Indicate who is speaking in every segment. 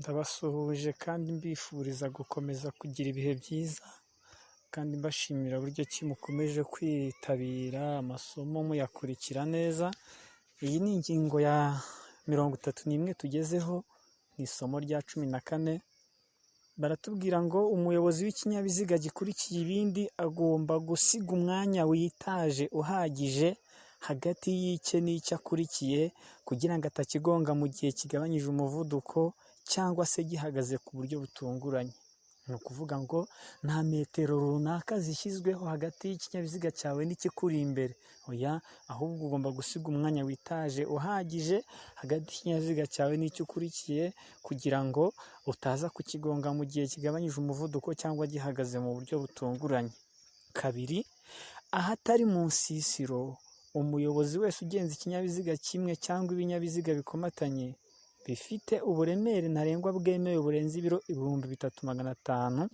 Speaker 1: Ndabasuhuje kandi mbifuriza gukomeza kugira ibihe byiza kandi mbashimira uburyo ki mukomeje kwitabira amasomo muyakurikira neza. Iyi ni ingingo ya 31 tugezeho, ni isomo rya 14. Baratubwira ngo umuyobozi w'ikinyabiziga gikurikiye ibindi agomba gusiga umwanya witaje uhagije hagati y'icye n'icyo akurikiye kugira ngo atakigonga mu gihe kigabanyije umuvuduko cyangwa se gihagaze ku buryo butunguranye. Ni ukuvuga ngo nta metero runaka zishyizweho hagati y'ikinyabiziga cyawe n'ikikuri imbere, oya, ahubwo ugomba gusiga umwanya witaje uhagije hagati y'ikinyabiziga cyawe n'icyo ukurikiye kugira ngo utaza kukigonga mu gihe kigabanyije umuvuduko cyangwa gihagaze mu buryo butunguranye. 2, ahatari mu nsisiro, umuyobozi wese ugenza ikinyabiziga kimwe cyangwa ibinyabiziga bikomatanye bifite uburemere ntarengwa bwemewe burenze ibiro 3500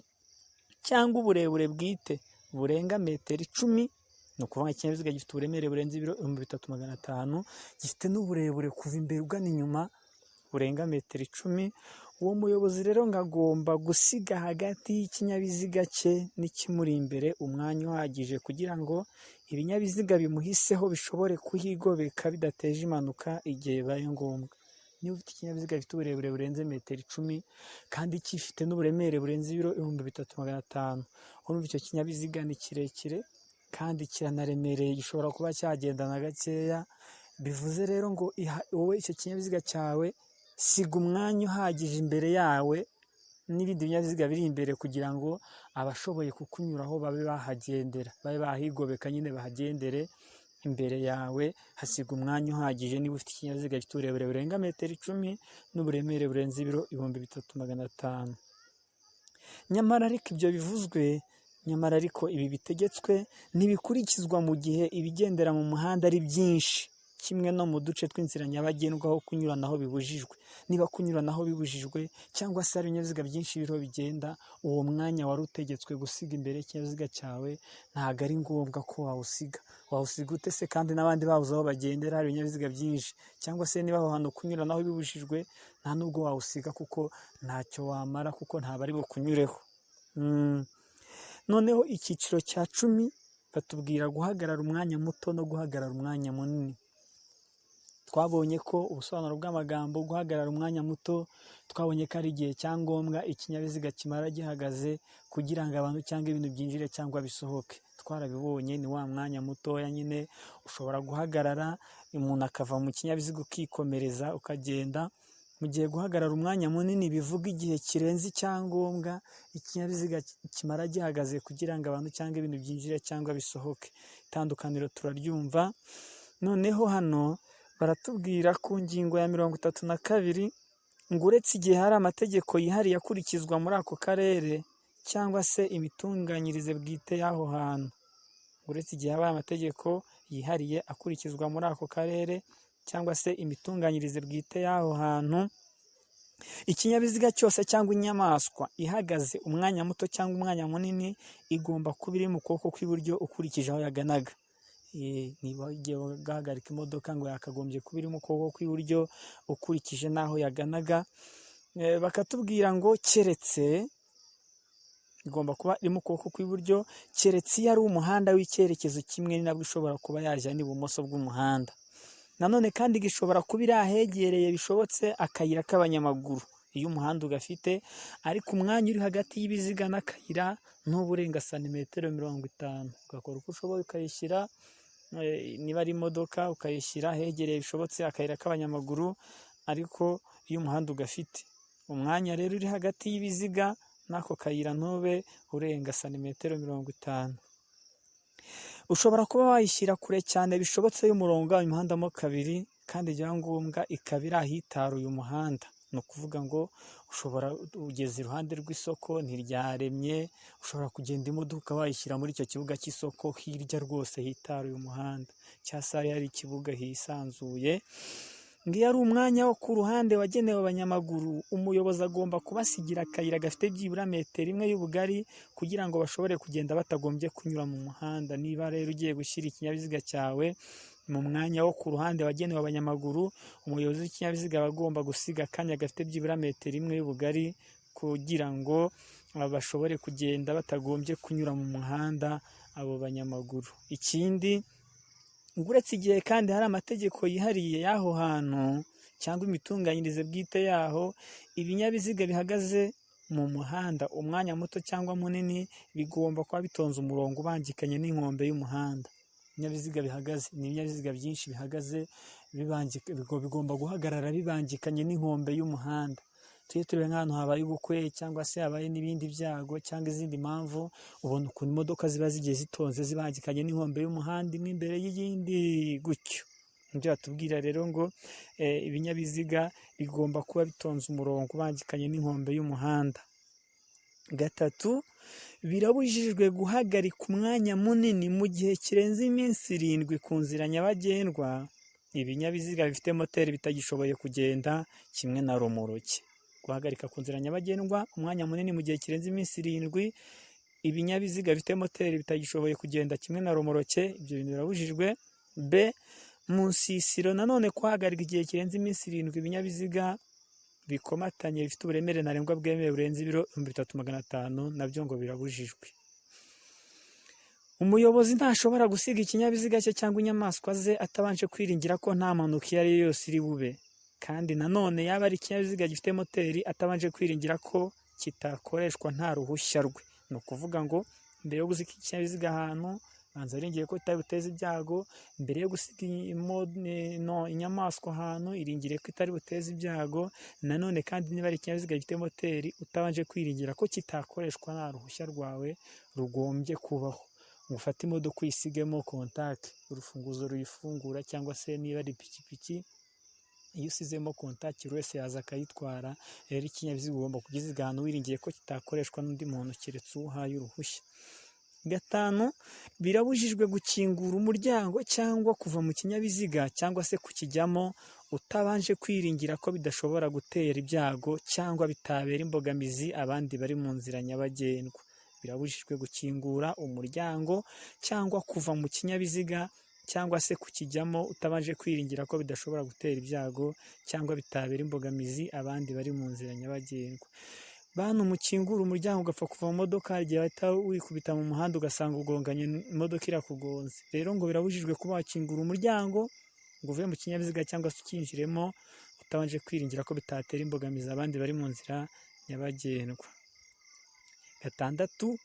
Speaker 1: cyangwa uburebure bwite burenga metero 10, ni ukuvuga ikinyabiziga gifite uburemere burenze ibiro 3500 gifite n'uburebure kuva imbere ugana inyuma burenga metero 10. Uwo muyobozi rero ngo agomba gusiga hagati y'ikinyabiziga cye n'ikimuri imbere umwanya uhagije kugira ngo ibinyabiziga bimuhiseho bishobore kuhigobeka bidateje impanuka igihe bibaye ngombwa. Niba ufite ikinyabiziga gifite uburebure burenze metero 10 kandi gifite n'uburemere burenze ibiro 3500, urumva icyo kinyabiziga ni kirekire kandi kiranaremereye, gishobora kuba cyagendana gakeya. Bivuze rero ngo wowe icyo kinyabiziga cyawe siga umwanya uhagije imbere yawe n'ibindi binyabiziga biri imbere kugira ngo abashoboye kukunyuraho babe bahagendera, babe bahigobeka nyine bahagendere. Imbere yawe hasiga umwanya uhagije niba ufite ikinyabiziga gifite uburebure burenga metero 10 n'uburemere burenze ibiro 3500. Nyamara ariko ibi bitegetswe ntibikurikizwa mu gihe ibigendera mu muhanda ari byinshi, kimwe no mu duce tw'inzira nyabagendwa aho kunyuranaho bibujijwe. Niba kunyuranaho bibujijwe cyangwa se hari ibinyabiziga byinshi biriho bigenda, uwo mwanya wari utegetswe gusiga imbere y'ikinyabiziga cyawe ntabwo ari ngombwa ko wawusiga. Wawusiga ute se kandi n'abandi babuze aho bagendera, hari ibinyabiziga byinshi? Cyangwa se niba aho hantu kunyuranaho bibujijwe nta nubwo wawusiga kuko ntacyo wamara, kuko ntabwo ari bukunyureho. Noneho icyiciro cya 10 batubwira guhagarara umwanya muto no guhagarara umwanya munini. Twabonye ko ubusobanuro bw'amagambo guhagarara umwanya muto, twabonye ko ari igihe cya ngombwa ikinyabiziga kimara gihagaze kugira ngo abantu cyangwa ibintu byinjire cyangwa bisohoke. Twarabibonye, ni wa mwanya mutoya nyine ushobora guhagarara umuntu akava mu kinyabiziga ukikomereza ukagenda. Mu gihe guhagarara umwanya munini bivuga igihe kirenze icyangombwa ikinyabiziga kimara gihagaze kugira ngo abantu cyangwa ibintu byinjire cyangwa bisohoke. Itandukaniro turaryumva. Noneho hano baratubwira ku ngingo ya 32 ngo uretse igihe hari amategeko yihariye akurikizwa muri ako karere cyangwa se imitunganyirize bwite y'aho hantu. Uretse igihe habaye amategeko yihariye akurikizwa muri ako karere cyangwa se imitunganyirize bwite y'aho hantu, ikinyabiziga cyose cyangwa inyamaswa ihagaze umwanya muto cyangwa umwanya munini igomba kuba iri mu kuboko kw'iburyo ukurikije aho yaganaga. Niba ugiye guhagarika imodoka ngo yakagombye kuba iri mu kuboko kw'iburyo ukurikije n'aho yaganaga. Bakatubwira ngo keretse igomba kuba iri mu kuboko kw'iburyo keretse iyo ari umuhanda w'icyerekezo kimwe, ni nabwo ishobora kuba yajya n'ibumoso bw'umuhanda. Nanone kandi gishobora kuba iri ahegereye bishobotse akayira k'abanyamaguru iyo umuhanda ugafite, ariko umwanya uri hagati y'ibiziga n'akayira ntuburenga santimetero 50. Ugakora uko ushoboye ukayishyira, niba ari imodoka ukayishyira ahegereye bishobotse akayira k'abanyamaguru, ariko iyo umuhanda ugafite umwanya rero uri hagati y'ibiziga n'ako kayira ntube urenga santimetero 50. Ushobora kuba wayishyira kure cyane bishobotse y'umurongo w'umuhanda mo kabiri, kandi ibyangombwa ikaba iri ahitaruye umuhanda. Ni ukuvuga ngo ushobora ugeze iruhande rw'isoko ntiryaremye, ushobora kugenda imodoka wayishyira muri icyo kibuga cy'isoko hirya rwose hitaruye umuhanda, cyangwa se hari ikibuga hisanzuye. Ngiyo ari umwanya wo ku ruhande wagenewe abanyamaguru, umuyobozi agomba kubasigira akayira gafite byibura metero 1 y'ubugari kugira ngo bashobore kugenda batagombye kunyura mu muhanda. Niba rero ugiye gushyira ikinyabiziga cyawe mu mwanya wo ku ruhande wagenewe abanyamaguru, umuyobozi w'ikinyabiziga aba agomba gusiga akanya gafite byibura metero imwe y'ubugari kugira ngo bashobore kugenda batagombye kunyura mu muhanda abo banyamaguru. Ikindi, uretse igihe kandi hari amategeko yihariye y'aho hantu cyangwa imitunganyirize bwite yaho, ibinyabiziga bihagaze mu muhanda umwanya muto cyangwa munini bigomba kuba bitonze umurongo ubangikanye n'inkombe y'umuhanda. Ibinyabiziga bihagaze ni ibinyabiziga byinshi bihagaze bigomba guhagarara bibangikanye n'inkombe y'umuhanda. Tujye tureba nk'ahantu habaye ubukwe cyangwa se habaye n'ibindi byago cyangwa izindi mpamvu, ubona ukuntu imodoka ziba zigiye zitonze zibangikanye n'inkombe y'umuhanda imwe imbere y'iyindi gutyo. Nibyo batubwira rero ngo ibinyabiziga bigomba kuba bitonze umurongo ubangikanye n'inkombe y'umuhanda. Gatatu, birabujijwe guhagarika umwanya munini mu gihe kirenze iminsi 7 ku nzira nyabagendwa ibinyabiziga bifite moteri bitagishoboye kugenda kimwe na romoruki. Guhagarika ku nzira nyabagendwa umwanya munini mu gihe kirenze iminsi 7 ibinyabiziga bifite moteri bitagishoboye kugenda kimwe na romoruki, ibyo bintu birabujijwe. B, mu nsisiro nanone kuhagarika igihe kirenze iminsi 7 ibinyabiziga bikomatanye bifite uburemere ntarengwa bwemewe burenze ibiro 3500 nabyo ngo birabujijwe. Umuyobozi ntashobora gusiga ikinyabiziga cye cyangwa inyamaswa ze atabanje kwiringira ko nta mpanuka iyo ari yo yose iri bube, kandi nanone yaba ari ikinyabiziga gifite moteri atabanje kwiringira ko kitakoreshwa nta ruhushya rwe. Ni ukuvuga ngo mbere yo gusiga ikinyabiziga ahantu banza wiringiye ko itari buteze ibyago, mbere yo gusiga inyamaswa ahantu iringire ko itari buteze ibyago, nanone kandi niba ari ikinyabiziga gifite moteri utabanje kwiringira ko kitakoreshwa nta ruhushya rwawe rugombye kubaho. Ufate imodoka uyisigemo kontake, urufunguzo ruyifungura, cyangwa se niba ari ipikipiki iyo usizemo kontake buri wese yaza akayitwara. Rero ikinyabiziga ugomba kugisiga ahantu wiringiye ko kitakoreshwa n'undi muntu keretse uhaye uruhushya. 5, birabujijwe gukingura umuryango cyangwa kuva mu kinyabiziga cyangwa se kukijyamo utabanje kwiringira ko bidashobora gutera ibyago cyangwa bitabera imbogamizi abandi bari mu nzira nyabagendwa. Birabujijwe gukingura umuryango cyangwa kuva mu kinyabiziga cyangwa se kukijyamo utabanje kwiringira ko bidashobora gutera ibyago cyangwa bitabera imbogamizi abandi bari mu nzira nyabagendwa. Bantu mukingura umuryango ugapfa kuva mu modoka, hari igihe wahita wikubita mu muhanda ugasanga ugonganye imodoka irakugonze. Rero ngo birabujijwe kuba wakingura umuryango ngo uve mu kinyabiziga cyangwa se ukinjiremo utabanje kwiringira ko bitatera imbogamizi abandi bari mu nzira nyabagendwa. 6,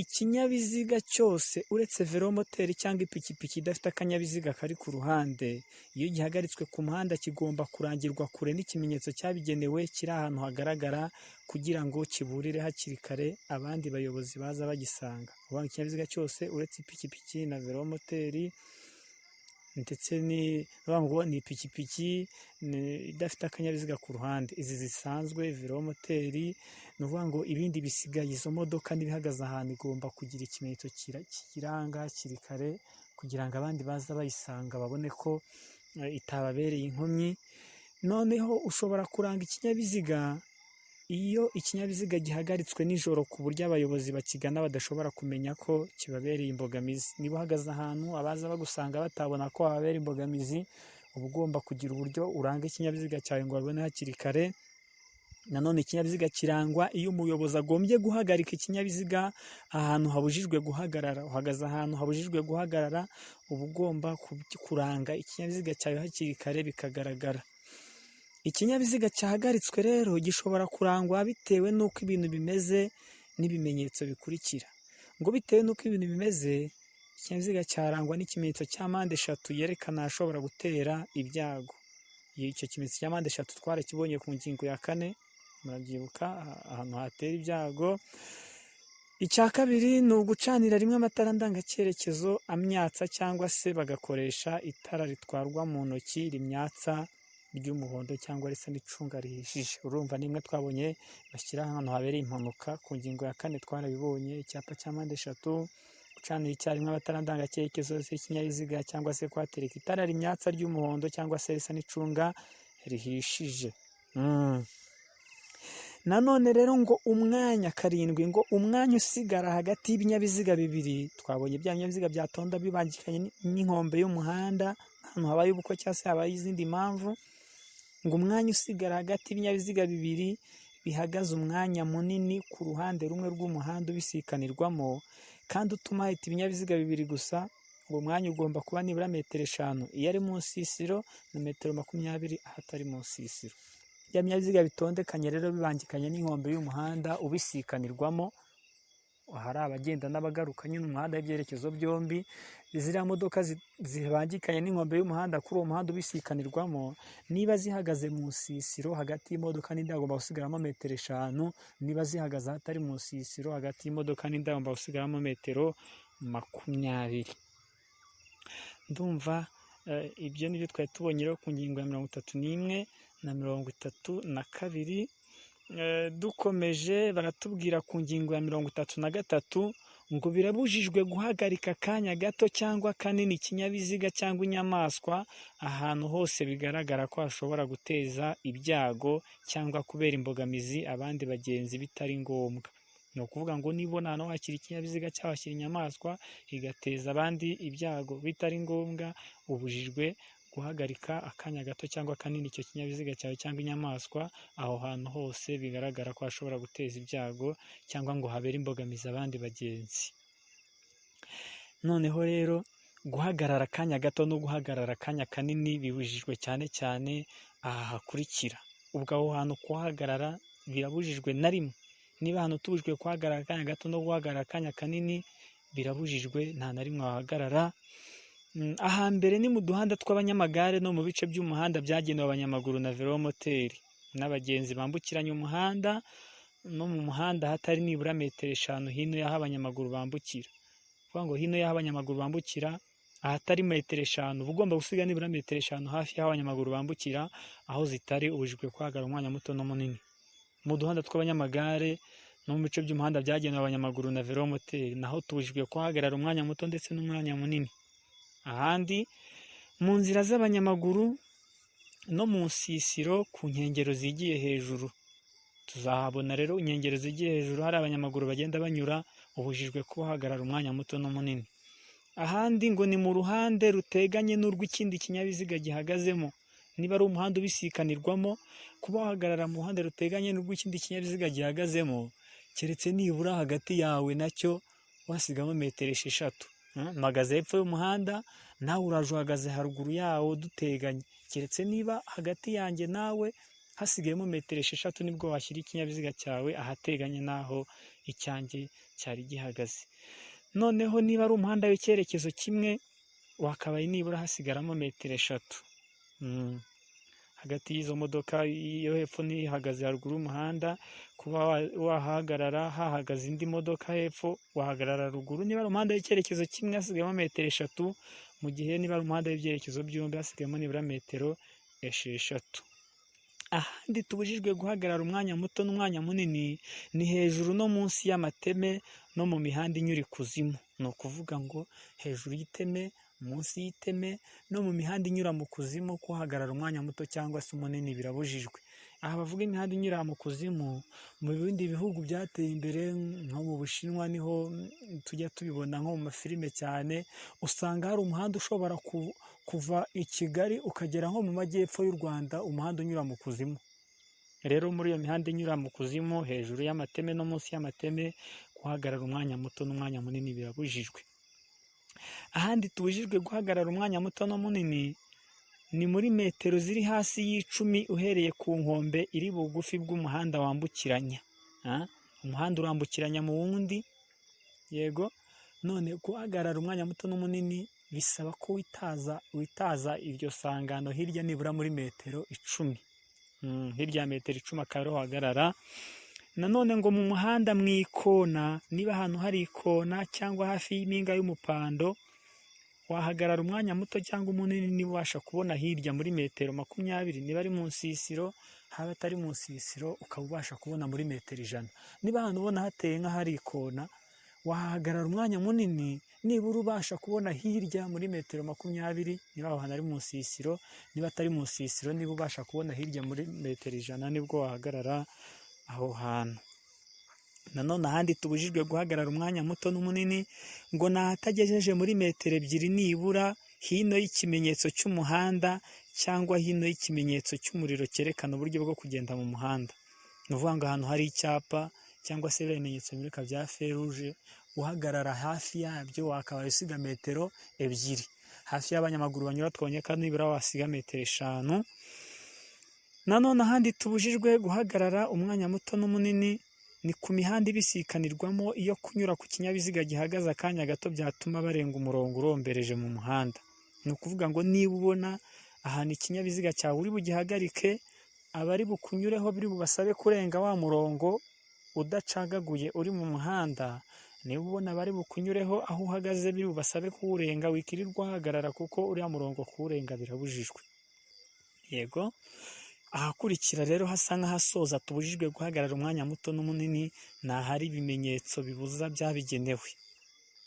Speaker 1: ikinyabiziga cyose uretse velomoteri cyangwa ipikipiki idafite akanyabiziga kari ku ruhande, iyo gihagaritswe ku muhanda kigomba kurangirwa kure n'ikimenyetso cyabigenewe kiri ahantu hagaragara kugira ngo kiburire hakiri kare abandi bayobozi baza bagisanga. Uvuga ikinyabiziga cyose uretse ipikipiki na velomoteri ndetse ni ipikipiki idafite akanyabiziga ku ruhande, izi zisanzwe velomoteri, ni ukuvuga ngo ibindi bisigaye izo modoka n'ibihagaze ahantu igomba kugira ikimenyetso kiranga hakiri kare kugira ngo abandi baza bayisanga babone ko itababereye inkomyi. Noneho ushobora kuranga ikinyabiziga iyo ikinyabiziga gihagaritswe nijoro ku buryo abayobozi bakigana badashobora kumenya ko kibabereye imbogamizi. Niba uhagaze ahantu abaza bagusanga batabona ko habera imbogamizi, uba ugomba kugira uburyo uranga ikinyabiziga cyawe ngo babone hakiri kare. Nanone ikinyabiziga kirangwa iyo umuyobozi agombye guhagarika ikinyabiziga ahantu habujijwe guhagarara. Uhagaze ahantu habujijwe guhagarara, uba ugomba kuranga ikinyabiziga cyawe hakiri kare bikagaragara. Ikinyabiziga cyahagaritswe rero gishobora kurangwa bitewe n'uko ibintu bimeze n'ibimenyetso bikurikira. Ngo bitewe n'uko ibintu bimeze, ikinyabiziga cyarangwa n'ikimenyetso cya mpande eshatu yerekana ahashobora gutera ibyago. Icyo kimenyetso cya mpande eshatu twarakibonye ku ngingo ya 4, murabyibuka, ahantu hatera ibyago. Icya kabiri ni ugucanira rimwe amatara ndangacyerekezo amyatsa cyangwa se bagakoresha itara ritwarwa mu ntoki rimyatsa ry'umuhondo cyangwa risa n'icunga rihishije. Urumva nimwe twabonye bashyira ahantu habereye impanuka ku ngingo ya 4 twarabibonye. Icyapa cya mpande eshatu, gucanira icyarimwe amatara ndangacyerekezo y'ikinyabiziga cyangwa se kuhatereka itara rimyatsa ry'umuhondo cyangwa se risa n'icunga rihishije. Nanone rero ngo umwanya karindwi, ngo umwanya usigara hagati y'ibinyabiziga bibiri, twabonye bya binyabiziga byatonda bibangikanye n'inkombe y'umuhanda ahantu habaye ubukwe cyangwa se habaye izindi mpamvu, ngo umwanya usigara hagati y'ibinyabiziga bibiri bihagaze umwanya munini ku ruhande rumwe rw'umuhanda ubisikanirwamo, kandi utuma hahita ibinyabiziga bibiri gusa, uwo mwanya ugomba kuba nibura metero 5 iyo ari mu nsisiro na metero 20 ahatari mu nsisiro. Bya binyabiziga bitondekanye rero bibangikanye n'inkombe y'umuhanda ubisikanirwamo, hari abagenda n'abagaruka nyine umuhanda w'ibyerekezo byombi, ziriya modoka zibangikanye n'inkombe y'umuhanda kuri uwo muhanda ubisikanirwamo, niba zihagaze mu nsisiro hagati y'imodoka n'indi hagomba gusigaramo metero 5, niba zihagaze ahatari mu nsisiro hagati y'imodoka n'indi hagomba gusigaramo metero 20. Ndumva ibyo nibyo twari tubonye rero ku ngingo ya 31 na 32. Dukomeje baratubwira ku ngingo ya 33 ngo birabujijwe guhagarika akanya gato cyangwa kanini ikinyabiziga cyangwa inyamaswa ahantu hose bigaragara ko hashobora guteza ibyago cyangwa kubera imbogamizi abandi bagenzi bitari ngombwa. Ni ukuvuga ngo nibona ahantu hakiri ikinyabiziga cyangwa hakiri inyamaswa igateza abandi ibyago bitari ngombwa, ubujijwe guhagarika akanya gato cyangwa kanini icyo kinyabiziga cyawe cyangwa inyamaswa aho hantu hose bigaragara ko hashobora guteza ibyago cyangwa ngo habere imbogamizi abandi bagenzi. Noneho rero guhagarara akanya gato no guhagarara akanya kanini bibujijwe cyane cyane aha hakurikira. Ubwo aho hantu kuhagarara birabujijwe na rimwe. Niba ahantu tubujijwe guhagarara akanya gato no guhagarara akanya kanini birabujijwe, nta na rimwe wahagarara. Ahambere ni mu duhanda tw'abanyamagare no mu bice by'umuhanda byagenewe abanyamaguru na velomoteri n'abagenzi bambukiranya umuhanda, no mu muhanda hatari nibura metero 5 hino y'aho abanyamaguru bambukira. Kuvuga ngo hino y'aho abanyamaguru bambukira ahatari metero 5 uba ugomba gusiga nibura metero 5 hafi y'aho abanyamaguru bambukira, aho zitari ubujijwe kuhagarara umwanya muto no munini. Mu duhanda tw'abanyamagare no mu bice by'umuhanda byagenewe abanyamaguru na velomoteri naho tubujijwe kuhagarara umwanya muto ndetse n'umwanya munini. Ahandi mu nzira z'abanyamaguru no mu nsisiro ku nkengero zigiye hejuru, tuzahabona rero inkengero zigiye hejuru hari abanyamaguru bagenda banyura, ubujijwe kuhagarara umwanya muto no munini. Ahandi ngo ni mu ruhande ruteganye n'urw'ikindi kinyabiziga gihagazemo. Niba ari umuhanda ubisikanirwamo, kuba wahagarara mu ruhande ruteganye n'urw'ikindi kinyabiziga gihagazemo, keretse nibura hagati yawe nacyo wasigamo metero 6. Mpagaze hepfo y'umuhanda nawe uraje uhagaze haruguru yawo duteganye, keretse niba hagati yanjye nawe hasigayemo metero 6 nibwo washyira ikinyabiziga cyawe ahateganye n'aho icyanjye cyari gihagaze. Noneho niba ari umuhanda w'icyerekezo kimwe wakabaye nibura hasigaramo metero 3 hagati y'izo modoka, iyo hepfo n'ihagaze haruguru y'umuhanda, kuba wahagarara hahagaze indi modoka hepfo wahagarara ruguru. Niba ari umuhanda w'icyerekezo kimwe hasigayemo metero 3, mu gihe niba ari umuhanda w'ibyerekezo byombi hasigayemo nibura metero 6. Ahandi tubujijwe guhagarara umwanya muto n'umwanya munini ni hejuru no munsi y'amateme no mu mihanda inyura ikuzimu. Ni ukuvuga ngo hejuru y'iteme, munsi y'iteme no mu mihanda inyura mu kuzimu kuhagarara umwanya muto cyangwa se munini birabujijwe. Aha bavuga imihanda inyura mu kuzimu, mu bindi bihugu byateye imbere nko mu Bushinwa niho tujya tubibona nko mu mafilime cyane, usanga hari umuhanda ushobora kuva i Kigali ukagera nko mu majyepfo y'u Rwanda, umuhanda unyura mu kuzimu. Rero muri iyo mihanda inyura mu kuzimu hejuru y'amateme no munsi y'amateme guhagarara umwanya muto n'umwanya munini birabujijwe. Ahandi tubujijwe guhagarara umwanya muto no munini ni muri metero ziri hasi y'10 uhereye ku nkombe iri bugufi bw'umuhanda wambukiranya. Umuhanda urambukiranya mu wundi, yego. None guhagarara umwanya muto no munini bisaba ko witaza iryo sangano hirya nibura muri metero 10. Hirya ya metero 10 akaba uhagarara. Nanone ngo mu muhanda mu ikona, niba ahantu hari ikona cyangwa hafi y'impinga y'umupando, wahagarara umwanya muto cyangwa munini niba ubasha kubona hirya muri metero 20. Niba ari mu nsisiro, haba atari mu nsisiro ukaba ubasha kubona muri metero 100. Niba ahantu ubona hateye nk'ahari ikona, wahagarara umwanya munini nibura ubasha kubona hirya muri metero 20. Niba aho hantu ari mu nsisiro, niba atari mu nsisiro niba ubasha kubona hirya muri metero 100 nibwo wahagarara aho hantu. Nanone ahandi tubujijwe guhagarara umwanya muto n'umunini ngo ni ahatagejeje muri metero 2 nibura hino y'ikimenyetso cy'umuhanda cyangwa hino y'ikimenyetso cy'umuriro cyerekana uburyo bwo kugenda mu muhanda. Ni ukuvuga ngo ahantu hari icyapa cyangwa se ibimenyetso bimurika bya feruje, uhagarara hafi yabyo wakabaye usiga metero 2. Hafi y'abanyamaguru banyura twabonye ko nibura wasiga metero 5. Nanone ahandi tubujijwe guhagarara umwanya muto n'umunini ni ku mihanda ibisikanirwamo iyo kunyura ku kinyabiziga gihagaze akanya gato byatuma barenga umurongo urombereje mu muhanda. Ni ukuvuga ngo niba ubona ahantu ikinyabiziga cyawe uri bugihagarike, abari bukunyureho biri bubasabe kurenga wa murongo udacagaguye uri mu muhanda, niba ubona abari bukunyureho aho uhagaze biri bubasabe kuwurenga, wikirirwa uhagarara kuko uriya murongo kuwurenga birabujijwe. Yego. Ahakurikira rero hasa nk'ahasoza tubujijwe guhagarara umwanya muto n'umunini ni ahari ibimenyetso bibuza byabigenewe.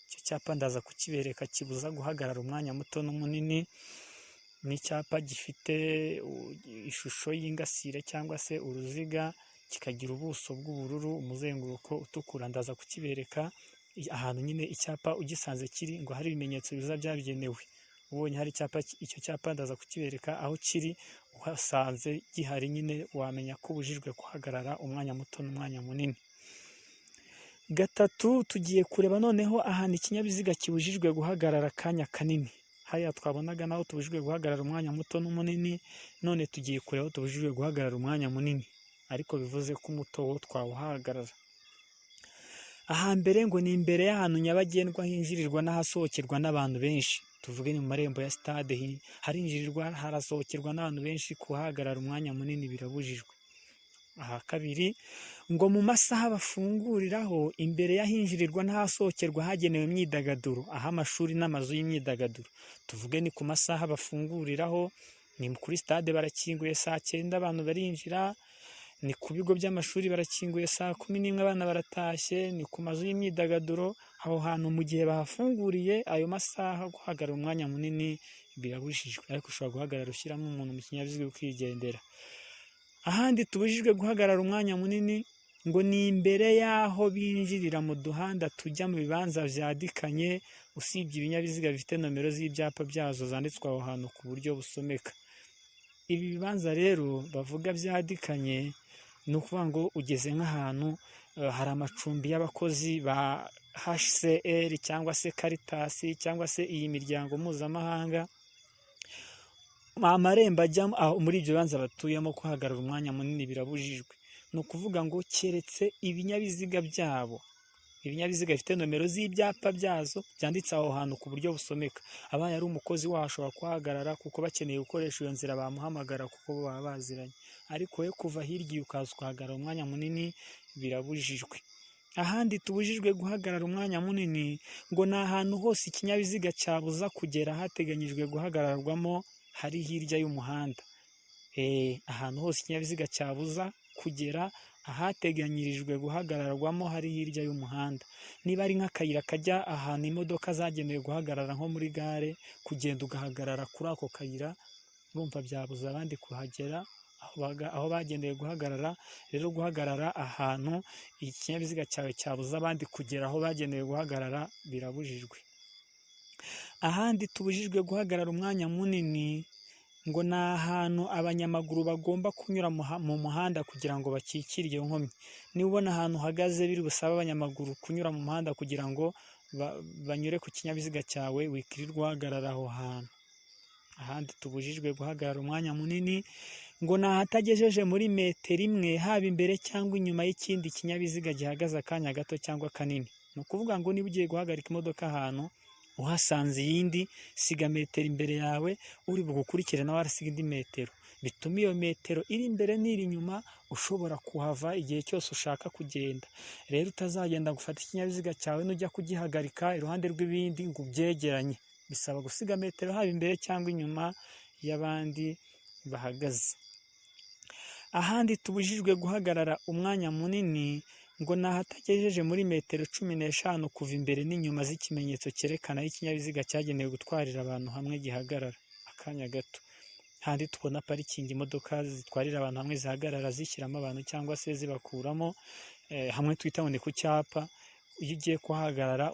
Speaker 1: Icyo cyapa ndaza kukibereka kibuza guhagarara umwanya muto n'umunini. Ni icyapa gifite ishusho y'ingasire cyangwa se uruziga, kikagira ubuso bw'ubururu, umuzenguruko utukura. Ndaza kukibereka ahantu nyine icyapa ugisanze kiri ngo hari ibimenyetso bibuza byabigenewe. Ubonye hari icyapa, icyo cyapa ndaza kukibereka aho kiri, uhasanze gihari nyine wamenya ko ubujijwe guhagarara umwanya muto n'umwanya munini. 3, tugiye kureba noneho ahantu ikinyabiziga kibujijwe guhagarara akanya kanini. Hariya twabonaga naho tubujijwe guhagarara umwanya muto n'umunini, none tugiye kureba aho tubujijwe guhagarara umwanya munini, ariko bivuze ko umuto wo twawuhagarara. Ahambere ngo ni imbere y'ahantu nyabagendwa hinjirirwa n'ahasohokerwa n'abantu benshi. Tuvuge ni mu marembo ya stade, harinjirirwa harasohokerwa n'abantu benshi, kuhagarara umwanya munini birabujijwe. Aha 2, ngo mu masaha bafunguriraho imbere y'ahinjirirwa n'ahasohokerwa hagenewe imyidagaduro, aho amashuri n'amazu y'imyidagaduro. Tuvuge ni ku masaha bafunguriraho, ni kuri stade barakinguye saa 9 abantu barinjira, ni ku bigo by'amashuri barakinguye saa 11 abana baratashye, ni ku mazu y'imyidagaduro. Aho hantu mu gihe bahafunguriye ayo masaha guhagarara umwanya munini birabujijwe, ariko ushobora guhagarara ushyiramo umuntu mu kinyabiziga ukigendera. Ahandi tubujijwe guhagarara umwanya munini ngo ni imbere y'aho binjirira mu duhanda tujya mu bibanza byadikanye, usibye ibinyabiziga bifite nomero z'ibyapa byazo zanditswe aho hantu ku buryo busomeka. Ibi bibanza rero bavuga byadikanye, ni ukuvuga ngo ugeze nk'ahantu hari amacumbi y'abakozi ba HCR cyangwa se Caritas cyangwa se iyi miryango mpuzamahanga, amarembo ajya muri ibyo bibanza batuyemo kuhagarara umwanya munini birabujijwe. Ni ukuvuga ngo keretse ibinyabiziga byabo, ibinyabiziga bifite nomero z'ibyapa byazo byanditse aho hantu ku buryo busomeka. Abaye ari umukozi waho ashobora kuhagarara kuko bakeneye gukoresha iyo nzira bamuhamagara kuko baba baziranye, ariko we kuva hirya ukaza kuhagarara umwanya munini birabujijwe. Ahandi tubujijwe guhagarara umwanya munini ngo ni ahantu hose ikinyabiziga cyabuza kugera hateganyijwe guhagararwamo hari hirya y'umuhanda. Ahantu hose ikinyabiziga cyabuza kugera ahateganyirijwe guhagararwamo hari hirya y'umuhanda. Niba ari nk'akayira kajya ahantu imodoka zagenewe guhagarara nko muri gare, kugenda ugahagarara kuri ako kayira, urumva byabuza abandi kuhagera aho bagendeye guhagarara. Rero guhagarara ahantu ikinyabiziga cyawe cyabuza abandi kugera aho bagenewe guhagarara birabujijwe. Ahandi tubujijwe guhagarara umwanya munini ngo ni ahantu abanyamaguru bagomba kunyura mu muhanda kugira ngo bakikire iyo nkomyi. Niba ubona ahantu uhagaze biri busaba abanyamaguru kunyura mu muhanda kugira ngo banyure ku kinyabiziga cyawe, wikirirwa uhagarara aho hantu. Ahandi tubujijwe guhagarara umwanya munini ngo ni ahatagejeje muri metero 1 haba imbere cyangwa inyuma y'ikindi kinyabiziga gihagaze akanya gato cyangwa kanini. Ni ukuvuga ngo niba ugiye guhagarika imodoka ahantu uhasanze iyindi, siga metero imbere yawe, uri bugukurikire nawe arasiga indi metero, bituma iyo metero iri imbere n'iri inyuma ushobora kuhava igihe cyose ushaka kugenda. Rero utazagenda gufata ikinyabiziga cyawe nujya kugihagarika iruhande rw'ibindi ngo ubyegeranye, bisaba gusiga metero haba imbere cyangwa inyuma y'abandi bahagaze. Ahandi tubujijwe guhagarara umwanya munini ngo ni ahatagejeje muri metero 15 kuva imbere n'inyuma z'ikimenyetso cyerekana aho ikinyabiziga cyagenewe gutwarira abantu hamwe gihagarara akanya gato. handi tubona parikingi imodoka zitwarira abantu hamwe zihagarara zishyiramo abantu cyangwa se zibakuramo, hamwe twita ngo ni ku cyapa. Iyo ugiye kuhagarara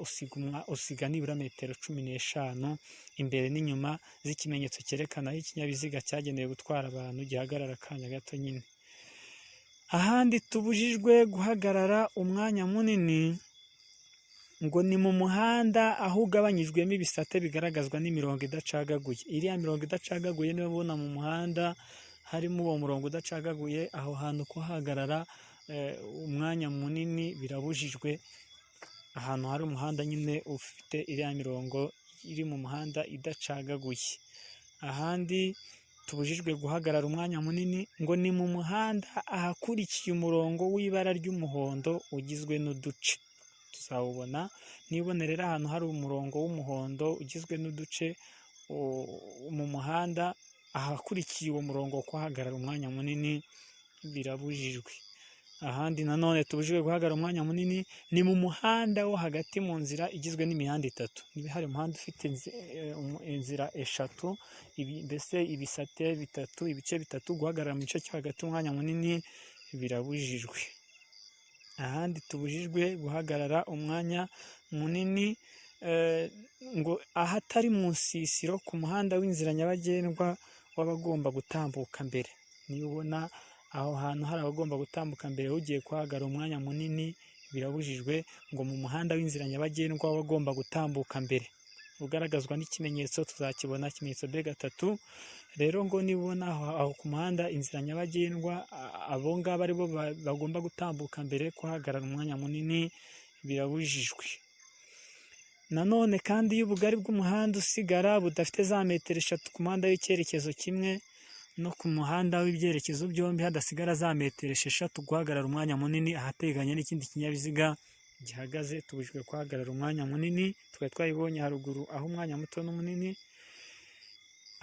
Speaker 1: usiga nibura metero 15 imbere n'inyuma z'ikimenyetso cyerekana aho ikinyabiziga cyagenewe gutwara abantu gihagarara akanya gato nyine. Ahandi tubujijwe guhagarara umwanya munini ngo ni mu muhanda aho ugabanyijwemo ibisate bigaragazwa n'imirongo idacagaguye. Iriya mirongo idacagaguye niyo ubona mu muhanda harimo uwo murongo udacagaguye, aho hantu kuhagarara umwanya munini birabujijwe. Ahantu hari umuhanda nyine ufite iriya mirongo iri mu muhanda idacagaguye. Ahandi tubujijwe guhagarara umwanya munini ngo ni mu muhanda ahakurikiye umurongo w'ibara ry'umuhondo ugizwe n'uduce. Tuzawubona nibone rero ahantu hari umurongo w'umuhondo ugizwe n'uduce mu muhanda, ahakurikiye uwo murongo wo kuhagarara umwanya munini birabujijwe. Ahandi nanone tubujijwe guhagarara umwanya munini ni mu muhanda wo hagati mu nzira igizwe n'imihanda 3. Niba hari umuhanda ufite inzira 3, mbese ibisate 3, ibice 3, guhagarara mu gice cyo hagati umwanya munini birabujijwe. Ahandi tubujijwe guhagarara umwanya munini ngo ahatari mu nsisiro ku muhanda w'inzira nyabagendwa w'abagomba gutambuka mbere. Niba ubona aho hantu hari abagomba gutambuka mbere ugiye kuhagarara umwanya munini birabujijwe, ngo mu muhanda w'inzira nyabagendwa w'abagomba gutambuka mbere, ugaragazwa n'ikimenyetso tuzakibona, ikimenyetso B3. Rero ngo nibona aho ku muhanda inzira nyabagendwa abo ngabo ari bo bagomba gutambuka mbere, kuhagarara umwanya munini birabujijwe. Nanone kandi iyo ubugari bw'umuhanda usigara budafite za metero 3 ku muhanda w'icyerekezo kimwe no ku muhanda w'ibyerekezo byombi hadasigara za metero 6, guhagarara umwanya munini ahateganye n'ikindi kinyabiziga gihagaze tubujijwe guhagarara umwanya munini. Twari twayibonye haruguru aho umwanya muto n'umunini.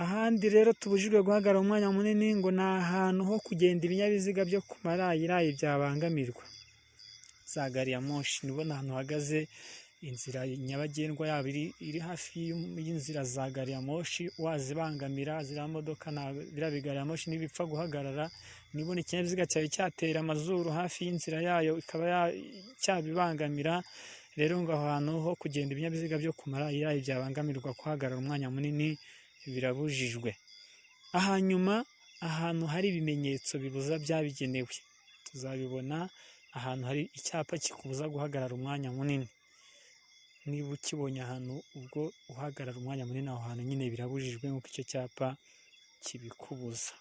Speaker 1: Ahandi rero tubujijwe guhagarara umwanya munini ngo ni ahantu ho kugenda ibinyabiziga byo ku marayirayi byabangamirwa, za gari ya moshi. Nibona ahantu hagaze inzira nyabagendwa yabo iri hafi y'inzira za gari ya moshi, wazibangamira ziriya modoka biriya bigari ya moshi ntibipfa guhagarara. Nibona ikinyabiziga cyawe cyatera amazuru hafi y'inzira yayo ikaba cyabibangamira. Rero ngo aho hantu ho kugenda ibinyabiziga byo ku marayirayi byabangamirwa, kuhagarara umwanya munini birabujijwe. Hanyuma ahantu hari ibimenyetso bibuza byabigenewe tuzabibona, ahantu hari icyapa kikubuza guhagarara umwanya munini. Niba ukibonye ahantu ubwo uhagarara umwanya munini, aho hantu nyine birabujijwe nk'uko icyo cyapa kibikubuza.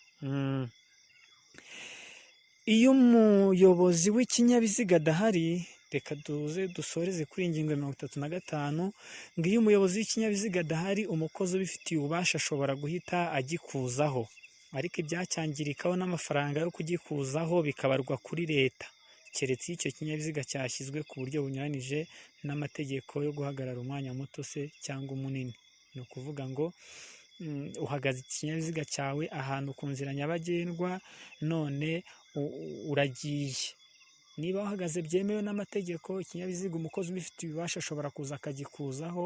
Speaker 1: Iyo umuyobozi w'ikinyabiziga adahari, reka dusoreze kuri ingingo ya 35, ngo iyo umuyobozi w'ikinyabiziga adahari umukozi ubifitiye ububasha ashobora guhita agikuzaho, ariko ibyacyangirikaho n'amafaranga yo kugikuzaho bikabarwa kuri leta, keretse iyo icyo kinyabiziga cyashyizwe ku buryo bunyuranije n'amategeko yo guhagarara umwanya muto se cyangwa munini. Ni ukuvuga ngo uhagaze ikinyabiziga cyawe ahantu ku nzira nyabagendwa, none uragiye. Niba uhagaze byemewe n'amategeko, ikinyabiziga umukozi ubifitiye ububasha ashobora kuza akagikuzaho,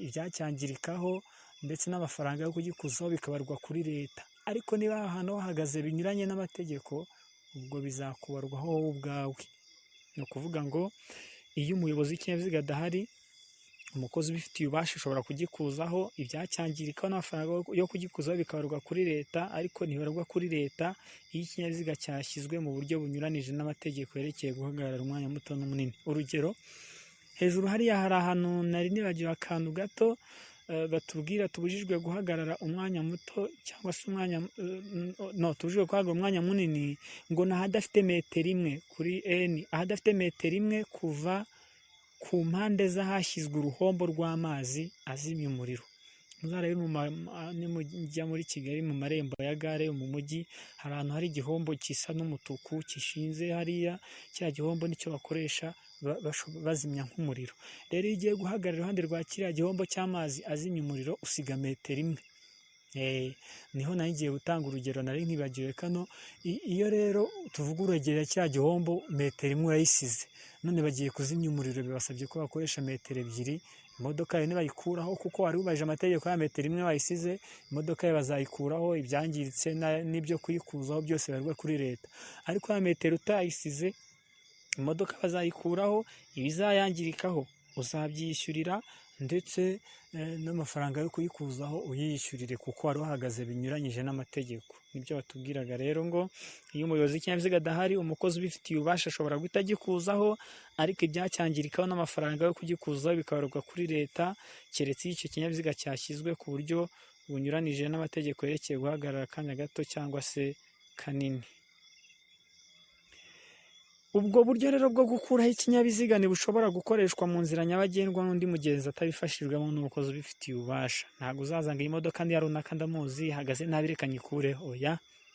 Speaker 1: ibyacyangirikaho ndetse n'amafaranga yo kugikuzaho bikabarwa kuri leta. Ariko niba ahantu uhagaze binyuranye n'amategeko, ubwo bizakubarwaho wowe ubwawe. Ni ukuvuga ngo iyo umuyobozi w'ikinyabiziga adahari, umukozi ubifitiye ububasha ashobora kugikuzaho, ibyacyangirikaho n'amafaranga yo kugikuzaho bikabarwa kuri leta, ariko ntibarwa kuri leta iyo ikinyabiziga cyashyizwe mu buryo bunyuranije n'amategeko yerekeye guhagarara umwanya muto n'umunini. Urugero, hejuru hariya hari ahantu nari nibagiwe akantu gato batubwira tubujijwe guhagarara umwanya muto cyangwa se tubujijwe guhagarara umwanya munini, ngo ni ahadafite metero 1 kuri N, ahadafite metero 1 kuva ku mpande z'ahashyizwe uruhombo rw'amazi azimya umuriro. Nimujya muri Kigali mu marembo ya gare yo mu mujyi, hari ahantu hari igihombo gisa n'umutuku gishinze hariya. Kiriya gihombo nicyo bakoresha bazimya nk'umuriro. Rero iyo ugiye guhagarara iruhande rwa kiriya gihombo cy'amazi azimya umuriro usiga metero 1. Niho nari ngiye gutanga urugero nari nkibagiwe kano. Iyo rero tuvuga urugero kiriya gihombo metero 1 urayisize, none bagiye kuzimya umuriro bibasabye ko bakoresha metero 2. imodoka yawe nibayikuraho, kuko wari wubahirije amategeko ya metero imwe wayisize, imodoka yawe bazayikuraho, ibyangiritse n'ibyo kuyikuzaho byose bibarwe kuri leta. Ariko ya metero utayisize, imodoka bazayikuraho, ibizayangirikaho uzabyishyurira, ndetse n'amafaranga yo kuyikuzaho uyishyurire, kuko wari wahagaze binyuranyije n'amategeko. Nibyo batubwiraga rero, ngo iyo umuyobozi w'ikinyabiziga adahari, umukozi ubifitiye ububasha ashobora guhita agikuzaho, ariko ibyacyangirikaho n'amafaranga yo kugikuzaho bikabarwa kuri leta, keretse iyo icyo kinyabiziga cyashyizwe ku buryo bunyuranije n'amategeko yerekeye guhagarara akanya gato cyangwa se kanini. Ubwo buryo rero bwo gukuraho ikinyabiziga ntibushobora gukoreshwa mu nzira nyabagendwa n'undi mugenzi atabifashijwemo n'umukozi ubifitiye ububasha. Ntabwo uzazanga iyi modoka ndi ya runaka ndamuzi, ihagaze nabi reka nyikureho, oya.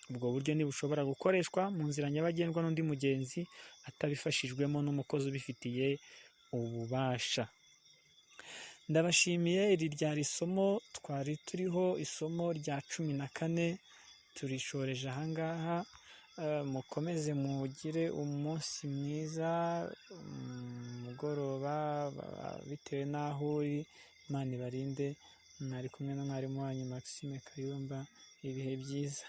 Speaker 1: Ubwo buryo ntibushobora gukoreshwa mu nzira nyabagendwa n'undi mugenzi atabifashijwemo n'umukozi ubifitiye ububasha. Ndabashimiye, iri ryari isomo twari turiho, isomo rya 14 turishoreje ahangaha. Mukomeze mugire umunsi mwiza, mugoroba, bitewe n'aho uri. Imana ibarinde. Mwari kumwe na mwarimu wanyu Maxime Kayumba. Ibihe byiza.